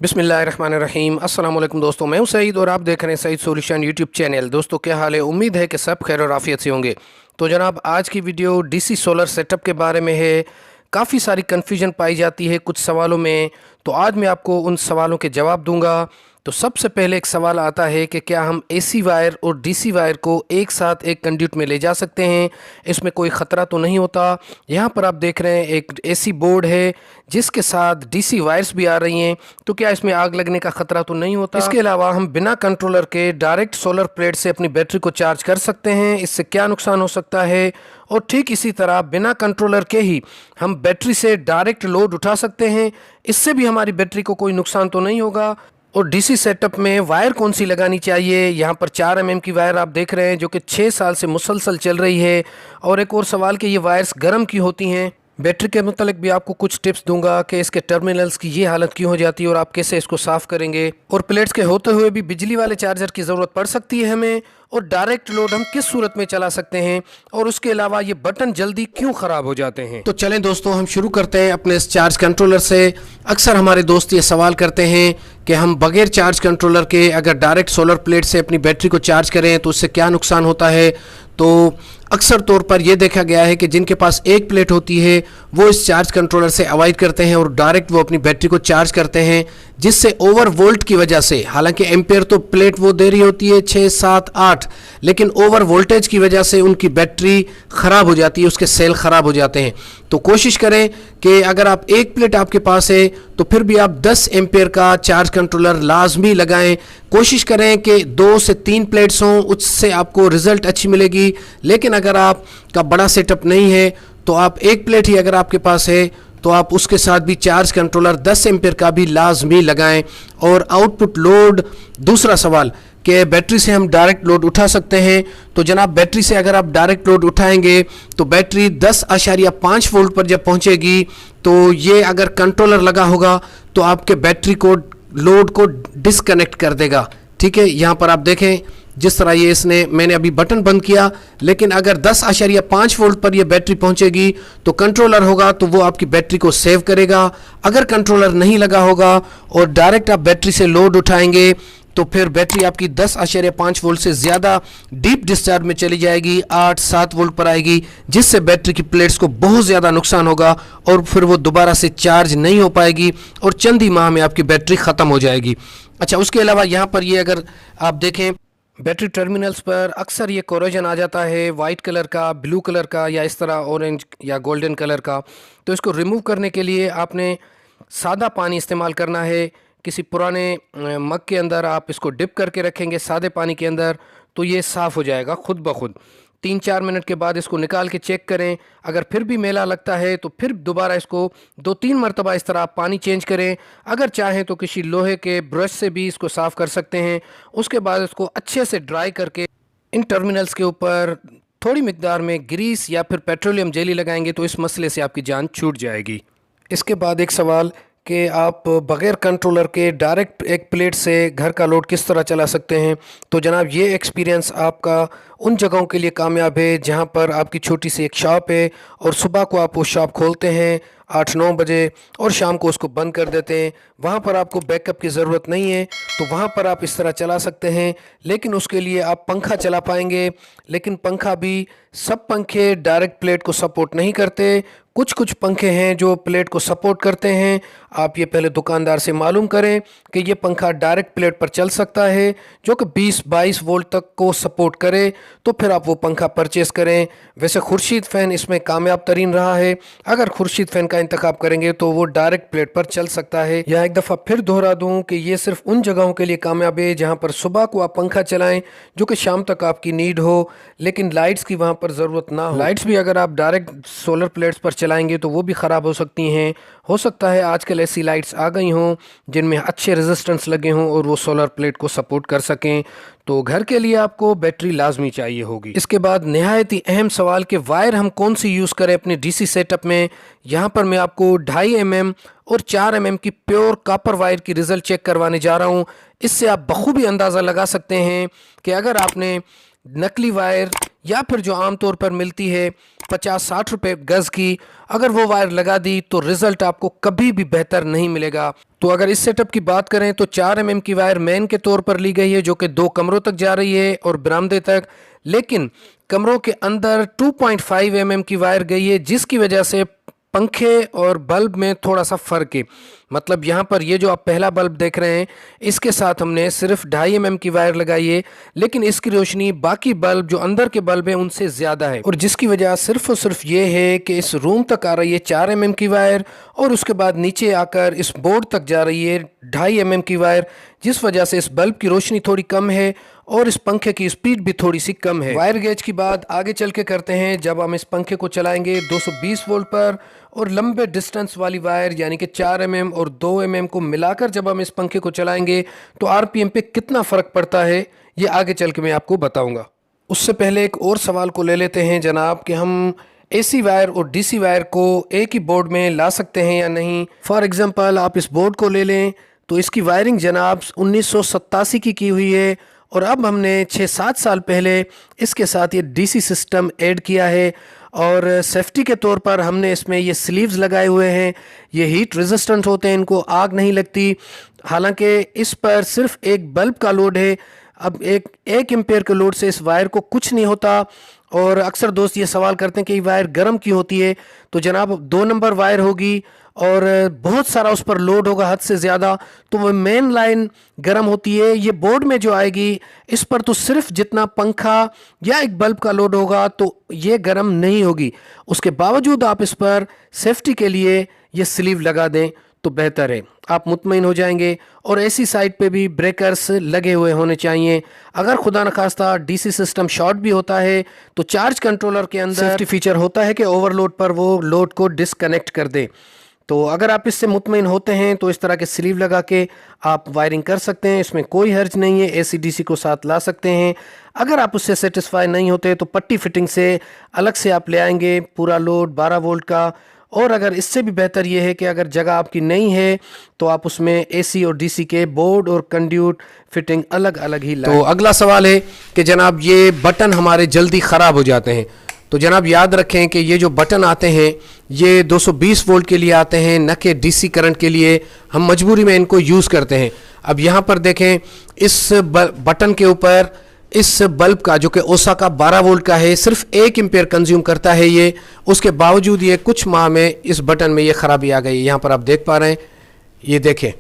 बिस्मिल्लाहिर्रहमानिर्रहीम। अस्सलाम वालेकुम दोस्तों, मैं हूं सईद और आप देख रहे हैं सईद सॉल्यूशन यूट्यूब चैनल। दोस्तों क्या हाल है? उम्मीद है कि सब खैर और आफियत से होंगे। तो जनाब आज की वीडियो डीसी सोलर सेटअप के बारे में है। काफ़ी सारी कन्फ्यूजन पाई जाती है कुछ सवालों में, तो आज मैं आपको उन सवालों के जवाब दूंगा। तो सबसे पहले एक सवाल आता है कि क्या हम एसी वायर और डीसी वायर को एक साथ एक कंड्यूट में ले जा सकते हैं? इसमें कोई ख़तरा तो नहीं होता? यहाँ पर आप देख रहे हैं एक एसी बोर्ड है जिसके साथ डीसी वायर्स भी आ रही हैं, तो क्या इसमें आग लगने का ख़तरा तो नहीं होता? इसके अलावा हम बिना कंट्रोलर के डायरेक्ट सोलर प्लेट से अपनी बैटरी को चार्ज कर सकते हैं, इससे क्या नुकसान हो सकता है? और ठीक इसी तरह बिना कंट्रोलर के ही हम बैटरी से डायरेक्ट लोड उठा सकते हैं, इससे भी हमारी बैटरी को कोई नुकसान तो नहीं होगा? और डीसी सेटअप में वायर कौन सी लगानी चाहिए? यहाँ पर 4 mm की वायर आप देख रहे हैं जो कि 6 साल से मुसलसल चल रही है। और एक और सवाल कि ये वायर्स गर्म क्यों होती हैं? बैटरी के मुतालिक भी आपको कुछ टिप्स दूंगा कि इसके टर्मिनल्स की ये हालत क्यों हो जाती है और आप कैसे इसको साफ़ करेंगे। और प्लेट्स के होते हुए भी बिजली वाले चार्जर की ज़रूरत पड़ सकती है हमें, और डायरेक्ट लोड हम किस सूरत में चला सकते हैं, और उसके अलावा ये बटन जल्दी क्यों ख़राब हो जाते हैं। तो चलें दोस्तों, हम शुरू करते हैं अपने इस चार्ज कंट्रोलर से। अक्सर हमारे दोस्त ये सवाल करते हैं कि हम बगैर चार्ज कंट्रोलर के अगर डायरेक्ट सोलर प्लेट से अपनी बैटरी को चार्ज करें तो उससे क्या नुकसान होता है। तो अक्सर तौर पर यह देखा गया है कि जिनके पास एक प्लेट होती है वो इस चार्ज कंट्रोलर से अवॉइड करते हैं और डायरेक्ट वो अपनी बैटरी को चार्ज करते हैं, जिससे ओवर वोल्ट की वजह से, हालांकि एम्पेयर तो प्लेट वो दे रही होती है 6, 7, 8, लेकिन ओवर वोल्टेज की वजह से उनकी बैटरी ख़राब हो जाती है, उसके सेल ख़राब हो जाते हैं। तो कोशिश करें कि अगर आप एक प्लेट आपके पास है तो फिर भी आप 10 एम्पेयर का चार्ज कंट्रोलर लाजमी लगाएं। कोशिश करें कि 2 से 3 प्लेट्स हों, उससे आपको रिज़ल्ट अच्छी मिलेगी। लेकिन अगर आपका बड़ा सेटअप नहीं है तो आप एक प्लेट ही अगर आपके पास है तो आप उसके साथ भी चार्ज कंट्रोलर 10 एम्पेयर का भी लाजमी लगाएं। और आउटपुट लोड, दूसरा सवाल कि बैटरी से हम डायरेक्ट लोड उठा सकते हैं। तो जनाब बैटरी से अगर आप डायरेक्ट लोड उठाएंगे तो बैटरी 10.5 वोल्ट पर जब पहुंचेगी तो ये अगर कंट्रोलर लगा होगा तो आपके बैटरी को लोड को डिसकनेक्ट कर देगा। ठीक है, यहाँ पर आप देखें जिस तरह ये मैंने अभी बटन बंद किया, लेकिन अगर 10.5 वोल्ट पर ये बैटरी पहुंचेगी तो कंट्रोलर होगा तो वो आपकी बैटरी को सेव करेगा। अगर कंट्रोलर नहीं लगा होगा और डायरेक्ट आप बैटरी से लोड उठाएंगे तो फिर बैटरी आपकी 10.5 वोल्ट से ज़्यादा डीप डिस्चार्ज में चली जाएगी, 8-7 वोल्ट पर आएगी, जिससे बैटरी की प्लेट्स को बहुत ज़्यादा नुकसान होगा और फिर वो दोबारा से चार्ज नहीं हो पाएगी और चंद ही माह में आपकी बैटरी ख़त्म हो जाएगी। अच्छा, उसके अलावा यहाँ पर ये अगर आप देखें बैटरी टर्मिनल्स पर अक्सर ये कोरोजन आ जाता है वाइट कलर का, ब्लू कलर का, या इस तरह ऑरेंज या गोल्डन कलर का। तो इसको रिमूव करने के लिए आपने सादा पानी इस्तेमाल करना है। किसी पुराने मग के अंदर आप इसको डिप करके रखेंगे सादे पानी के अंदर, तो ये साफ़ हो जाएगा खुद ब खुद। 3-4 मिनट के बाद इसको निकाल के चेक करें। अगर फिर भी मैला लगता है तो फिर दोबारा इसको 2-3 मरतबा इस तरह आप पानी चेंज करें। अगर चाहें तो किसी लोहे के ब्रश से भी इसको साफ़ कर सकते हैं। उसके बाद इसको अच्छे से ड्राई करके इन टर्मिनल्स के ऊपर थोड़ी मिकदार में ग्रीस या फिर पेट्रोलियम जेली लगाएंगे तो इस मसले से आपकी जान छूट जाएगी। इसके बाद एक सवाल कि आप बग़ैर कंट्रोलर के डायरेक्ट एक प्लेट से घर का लोड किस तरह चला सकते हैं। तो जनाब ये एक्सपीरियंस आपका उन जगहों के लिए कामयाब है जहां पर आपकी छोटी सी एक शॉप है और सुबह को आप वो शॉप खोलते हैं 8-9 बजे और शाम को उसको बंद कर देते हैं। वहाँ पर आपको बैकअप की ज़रूरत नहीं है, तो वहाँ पर आप इस तरह चला सकते हैं। लेकिन उसके लिए आप पंखा चला पाएंगे, लेकिन पंखा भी सब पंखे डायरेक्ट प्लेट को सपोर्ट नहीं करते। कुछ कुछ पंखे हैं जो प्लेट को सपोर्ट करते हैं। आप ये पहले दुकानदार से मालूम करें कि ये पंखा डायरेक्ट प्लेट पर चल सकता है जो कि 20-22 वोल्ट तक को सपोर्ट करे, तो फिर आप वो पंखा परचेज़ करें। वैसे खुर्शीद फ़ैन इसमें कामयाब तरीन रहा है। अगर खुर्शीद फ़ैन का इंतखाब करेंगे तो वो डायरेक्ट प्लेट पर चल सकता है। या एक दफ़ा फिर दोहरा दूँ कि ये सिर्फ उन जगहों के लिए कामयाब है जहाँ पर सुबह को आप पंखा चलाएँ जो कि शाम तक आपकी नीड हो, लेकिन लाइट्स की वहाँ पर ज़रूरत ना हो। लाइट्स भी अगर आप डायरेक्ट सोलर प्लेट्स पर चलाएंगे तो वो भी ख़राब हो सकती हैं। हो सकता है आजकल ऐसी लाइट्स आ गई हों जिनमें अच्छे रेजिस्टेंस लगे हों और वो सोलर प्लेट को सपोर्ट कर सकें। तो घर के लिए आपको बैटरी लाजमी चाहिए होगी। इसके बाद नहायत ही अहम सवाल कि वायर हम कौन सी यूज़ करें अपने डीसी सेटअप में। यहाँ पर मैं आपको 2.5 mm और 4 mm की प्योर कॉपर वायर की रिज़ल्ट चेक करवाने जा रहा हूँ। इससे आप बखूबी अंदाज़ा लगा सकते हैं कि अगर आपने नकली वायर या फिर जो आमतौर पर मिलती है 50-60 रुपए गज़ की, अगर वो वायर लगा दी तो रिज़ल्ट आपको कभी भी बेहतर नहीं मिलेगा। तो अगर इस सेटअप की बात करें तो 4 mm की वायर मेन के तौर पर ली गई है, जो कि 2 कमरों तक जा रही है और बरामदे तक, लेकिन कमरों के अंदर 2.5 mm की वायर गई है, जिसकी वजह से पंखे और बल्ब में थोड़ा सा फ़र्क है। मतलब यहाँ पर ये जो आप पहला बल्ब देख रहे हैं, इसके साथ हमने सिर्फ 2.5 mm की वायर लगाई है, लेकिन इसकी रोशनी बाकी बल्ब जो अंदर के बल्ब हैं उनसे ज़्यादा है, और जिसकी वजह सिर्फ और सिर्फ ये है कि इस रूम तक आ रही है 4 mm की वायर, और उसके बाद नीचे आकर इस बोर्ड तक जा रही है 2.5 mm की वायर, जिस वजह से इस बल्ब की रोशनी थोड़ी कम है और इस पंखे की स्पीड भी थोड़ी सी कम है। वायर गेज की बात आगे चल के करते हैं। जब हम इस पंखे को चलाएंगे 220 वोल्ट पर, और लंबे डिस्टेंस वाली वायर यानी कि 4 mm और 2 mm को मिलाकर जब हम इस पंखे को चलाएंगे तो आरपीएम पे कितना फ़र्क पड़ता है, ये आगे चल के मैं आपको बताऊंगा। उससे पहले एक और सवाल को ले लेते हैं जनाब, कि हम एसी वायर और डीसी वायर को एक ही बोर्ड में ला सकते हैं या नहीं। फॉर एग्जांपल आप इस बोर्ड को ले लें तो इसकी वायरिंग जनाब 1987 की हुई है, और अब हमने 6-7 साल पहले इसके साथ ये डीसी सिस्टम ऐड किया है, और सेफ्टी के तौर पर हमने इसमें ये स्लीव्स लगाए हुए हैं। ये हीट रेजिस्टेंट होते हैं, इनको आग नहीं लगती। हालांकि इस पर सिर्फ एक बल्ब का लोड है। अब एक एम्पेयर के लोड से इस वायर को कुछ नहीं होता, और अक्सर दोस्त ये सवाल करते हैं कि ये वायर गर्म क्यों होती है। तो जनाब 2 नंबर वायर होगी और बहुत सारा उस पर लोड होगा हद से ज़्यादा, तो वो मेन लाइन गर्म होती है। ये बोर्ड में जो आएगी इस पर तो सिर्फ जितना पंखा या एक बल्ब का लोड होगा तो ये गर्म नहीं होगी। उसके बावजूद आप इस पर सेफ्टी के लिए ये स्लीव लगा दें तो बेहतर है, आप मुतमईन हो जाएंगे। और ऐसी साइड पे भी ब्रेकर्स लगे हुए होने चाहिए। अगर खुदा न खास्ता डीसी सिस्टम शॉर्ट भी होता है तो चार्ज कंट्रोलर के अंदर सेफ्टी फीचर होता है कि ओवरलोड पर वो लोड को डिसकनेक्ट कर दे। तो अगर आप इससे मुतमईन होते हैं तो इस तरह के स्लीव लगा के आप वायरिंग कर सकते हैं, इसमें कोई हर्ज नहीं है। एसी डीसी को साथ ला सकते हैं। अगर आप उससे सेटिस्फाई नहीं होते तो पट्टी फिटिंग से अलग से आप ले आएंगे पूरा लोड 12 वोल्ट का। और अगर इससे भी बेहतर ये है कि अगर जगह आपकी नहीं है तो आप उसमें एसी और डीसी के बोर्ड और कंड्यूट फिटिंग अलग अलग ही लाएं। तो अगला सवाल है कि जनाब ये बटन हमारे जल्दी ख़राब हो जाते हैं। तो जनाब याद रखें कि ये जो बटन आते हैं ये 220 वोल्ट के लिए आते हैं, न कि डीसी करंट के लिए। हम मजबूरी में इनको यूज़ करते हैं। अब यहाँ पर देखें, इस बटन के ऊपर इस बल्ब का जो कि ओसाका 12 वोल्ट का है सिर्फ 1 एम्पेयर कंज्यूम करता है ये। उसके बावजूद ये कुछ माह में इस बटन में ये ख़राबी आ गई। यहाँ पर आप देख पा रहे हैं, ये देखें,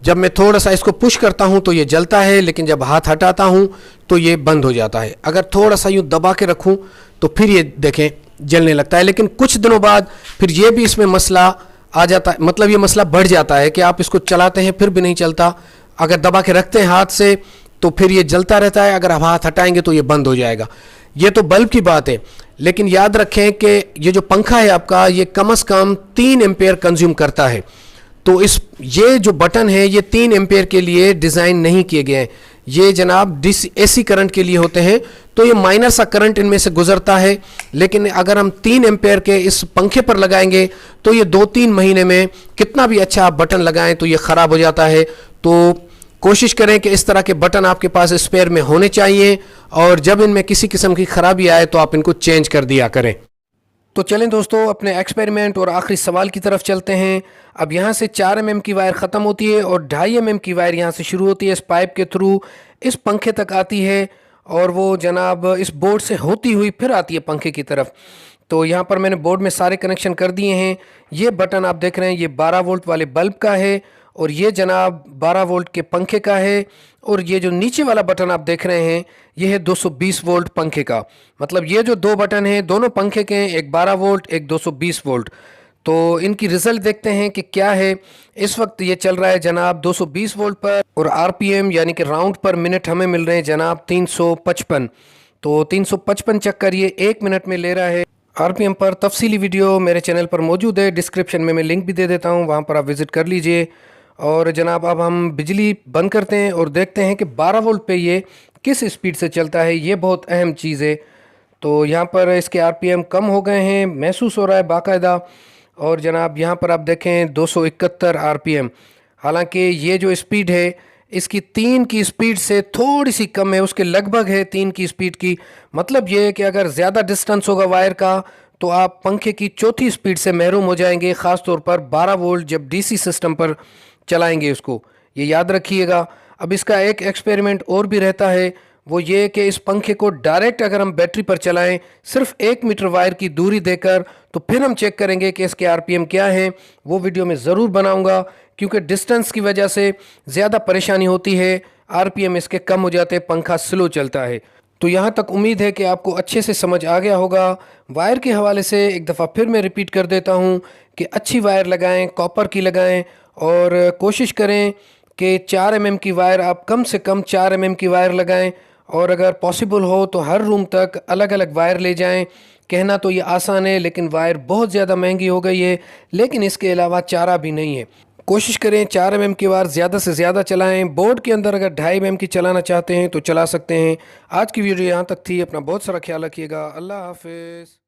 जब मैं थोड़ा सा इसको पुश करता हूँ तो ये जलता है, लेकिन जब हाथ हटाता हूँ तो ये बंद हो जाता है। अगर थोड़ा सा यूँ दबा के रखूँ तो फिर ये देखें जलने लगता है। लेकिन कुछ दिनों बाद फिर ये भी इसमें मसला आ जाता है, मतलब ये मसला बढ़ जाता है कि आप इसको चलाते हैं फिर भी नहीं चलता। अगर दबा के रखते हैं हाथ से तो फिर ये जलता रहता है, अगर आप हाथ हटाएंगे तो ये बंद हो जाएगा। ये तो बल्ब की बात है, लेकिन याद रखें कि ये जो पंखा है आपका ये कम से कम 3 एम्पेयर कंज्यूम करता है। तो ये जो बटन है ये 3 एम्पेयर के लिए डिज़ाइन नहीं किए गए हैं। ये जनाब एसी करंट के लिए होते हैं, तो ये माइनर सा करंट इनमें से गुजरता है। लेकिन अगर हम 3 एम्पेयर के इस पंखे पर लगाएंगे तो ये 2-3 महीने में कितना भी अच्छा आप बटन लगाएं तो ये ख़राब हो जाता है। तो कोशिश करें कि इस तरह के बटन आपके पास स्पेयर में होने चाहिए, और जब इनमें किसी किस्म की ख़राबी आए तो आप इनको चेंज कर दिया करें। तो चलें दोस्तों, अपने एक्सपेरिमेंट और आखिरी सवाल की तरफ चलते हैं। अब यहाँ से 4 mm की वायर ख़त्म होती है और 2.5 mm की वायर यहाँ से शुरू होती है, इस पाइप के थ्रू इस पंखे तक आती है, और वो जनाब इस बोर्ड से होती हुई फिर आती है पंखे की तरफ। तो यहाँ पर मैंने बोर्ड में सारे कनेक्शन कर दिए हैं। ये बटन आप देख रहे हैं ये 12 वोल्ट वाले बल्ब का है, और ये जनाब 12 वोल्ट के पंखे का है, और ये जो नीचे वाला बटन आप देख रहे हैं ये है 220 वोल्ट पंखे का। मतलब ये जो 2 बटन हैं दोनों पंखे के हैं, एक 12 वोल्ट एक 220 वोल्ट। तो इनकी रिज़ल्ट देखते हैं कि क्या है। इस वक्त ये चल रहा है जनाब 220 वोल्ट पर, और आरपीएम यानी कि राउंड पर मिनट हमें मिल रहे हैं जनाब 355। तो 355 चक्कर ये 1 मिनट में ले रहा है। आरपीएम पर तफसीली वीडियो मेरे चैनल पर मौजूद है, डिस्क्रिप्शन में मैं लिंक भी दे देता हूँ, वहाँ पर आप विज़िट कर लीजिए। और जनाब अब हम बिजली बंद करते हैं और देखते हैं कि 12 वोल्ट पे ये किस स्पीड से चलता है। ये बहुत अहम चीज़ है। तो यहाँ पर इसके आरपीएम कम हो गए हैं, महसूस हो रहा है बाकायदा। और जनाब यहाँ पर आप देखें 271 आरपीएम। हालांकि ये जो स्पीड है इसकी 3 की स्पीड से थोड़ी सी कम है, उसके लगभग है 3 की स्पीड की। मतलब ये है कि अगर ज़्यादा डिस्टेंस होगा वायर का तो आप पंखे की चौथी स्पीड से महरूम हो जाएंगे, ख़ास तौर पर 12 वोल्ट जब डीसी सिस्टम पर चलाएंगे उसको, ये याद रखिएगा। अब इसका एक एक्सपेरिमेंट और भी रहता है, वो ये कि इस पंखे को डायरेक्ट अगर हम बैटरी पर चलाएं सिर्फ 1 मीटर वायर की दूरी देकर, तो फिर हम चेक करेंगे कि इसके आरपीएम क्या हैं। वो वीडियो मैं ज़रूर बनाऊंगा, क्योंकि डिस्टेंस की वजह से ज़्यादा परेशानी होती है, आरपीएम इसके कम हो जाते, पंखा स्लो चलता है। तो यहाँ तक उम्मीद है कि आपको अच्छे से समझ आ गया होगा। वायर के हवाले से एक दफ़ा फिर मैं रिपीट कर देता हूँ कि अच्छी वायर लगाएं, कॉपर की लगाएं, और कोशिश करें कि 4 mm की वायर, आप कम से कम 4 mm की वायर लगाएं, और अगर पॉसिबल हो तो हर रूम तक अलग अलग वायर ले जाएं। कहना तो ये आसान है, लेकिन वायर बहुत ज़्यादा महंगी हो गई है, लेकिन इसके अलावा चारा भी नहीं है। कोशिश करें 4 mm की वायर ज़्यादा से ज़्यादा चलाएं। बोर्ड के अंदर अगर 2.5 mm की चलाना चाहते हैं तो चला सकते हैं। आज की वीडियो यहाँ तक थी। अपना बहुत सारा ख्याल रखिएगा। अल्लाह हाफिज़।